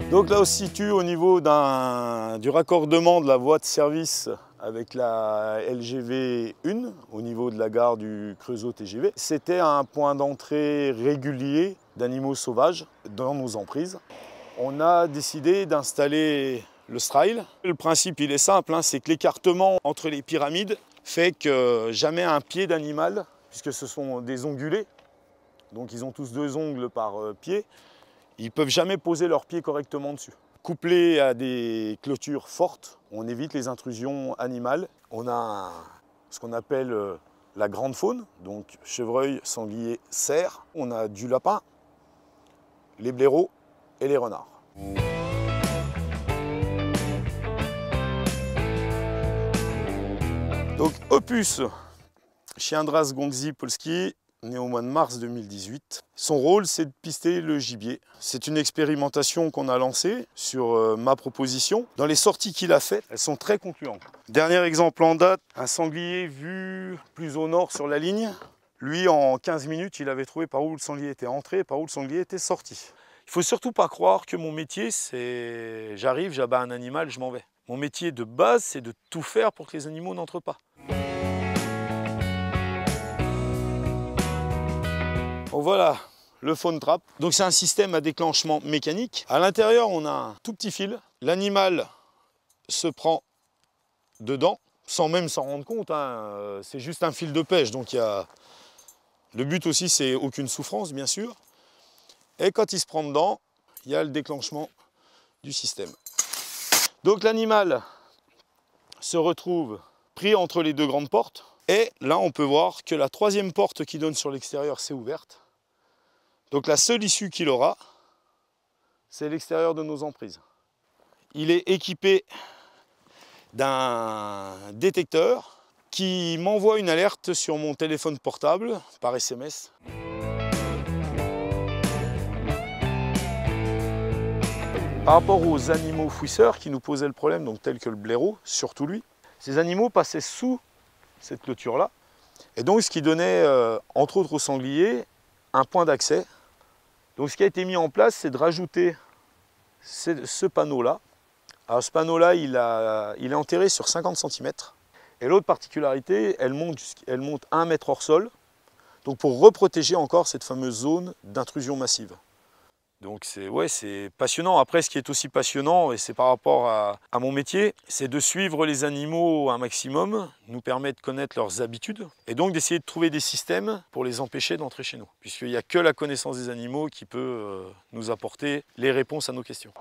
Donc là, on se situe au niveau du raccordement de la voie de service avec la LGV 1, au niveau de la gare du Creusot TGV. C'était un point d'entrée régulier d'animaux sauvages dans nos emprises. On a décidé d'installer le strail. Le principe, il est simple, hein, c'est que l'écartement entre les pyramides fait que jamais un pied d'animal, puisque ce sont des ongulés, donc ils ont tous 2 ongles par pied, ils ne peuvent jamais poser leurs pieds correctement dessus. Couplé à des clôtures fortes, on évite les intrusions animales. On a ce qu'on appelle la grande faune, donc chevreuil, sanglier, cerf. On a du lapin, les blaireaux et les renards. Donc Opus, chien de race Gongzi Polski, né au mois de mars 2018. Son rôle, c'est de pister le gibier. C'est une expérimentation qu'on a lancée sur ma proposition. Dans les sorties qu'il a faites, elles sont très concluantes. Dernier exemple en date, un sanglier vu plus au nord sur la ligne. Lui, en 15 minutes, il avait trouvé par où le sanglier était entré et par où le sanglier était sorti. Il ne faut surtout pas croire que mon métier, c'est j'arrive, j'abats un animal, je m'en vais. Mon métier de base, c'est de tout faire pour que les animaux n'entrent pas. Donc voilà, le faune trap. Donc c'est un système à déclenchement mécanique. À l'intérieur, on a un tout petit fil. L'animal se prend dedans, sans même s'en rendre compte, hein. C'est juste un fil de pêche. Donc le but aussi, c'est aucune souffrance, bien sûr. Et quand il se prend dedans, il y a le déclenchement du système. Donc l'animal se retrouve pris entre les 2 grandes portes. Et là, on peut voir que la 3e porte qui donne sur l'extérieur s'est ouverte. Donc la seule issue qu'il aura, c'est l'extérieur de nos emprises. Il est équipé d'un détecteur qui m'envoie une alerte sur mon téléphone portable par SMS. Par rapport aux animaux fouisseurs qui nous posaient le problème, donc tels que le blaireau, surtout lui, ces animaux passaient sous cette clôture-là. Et donc ce qui donnait, entre autres aux sangliers, un point d'accès. Donc ce qui a été mis en place, c'est de rajouter ce panneau-là. Alors ce panneau-là, il est enterré sur 50 cm. Et l'autre particularité, elle monte 1 mètre hors sol, donc pour reprotéger encore cette fameuse zone d'intrusion massive. Donc c'est passionnant. Après, ce qui est aussi passionnant, et c'est par rapport à mon métier, c'est de suivre les animaux un maximum, nous permet de connaître leurs habitudes, et donc d'essayer de trouver des systèmes pour les empêcher d'entrer chez nous. Puisqu'il n'y a que la connaissance des animaux qui peut nous apporter les réponses à nos questions.